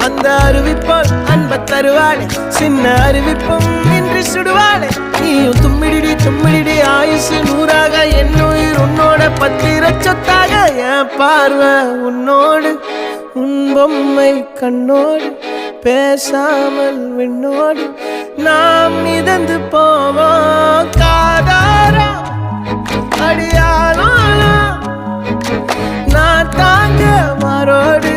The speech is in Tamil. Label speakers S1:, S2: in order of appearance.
S1: அந்த அறிவிப்போல் அன்ப தருவாளே சின்ன அறிவிப்பும் இன்று சுடுவாளே நீயும் தும்மிடி ஆயுசு நூறாக என் உயிர் உன்னோட பத்திர சொத்தாக என் பார்வை உன்னோடு உன் பொம்மை கண்ணோடு பேசாமல் விண்ணோடு நாம் மிதந்து போவோம் காதாரா அடியானாலும் நான் தாங்க மாறோடு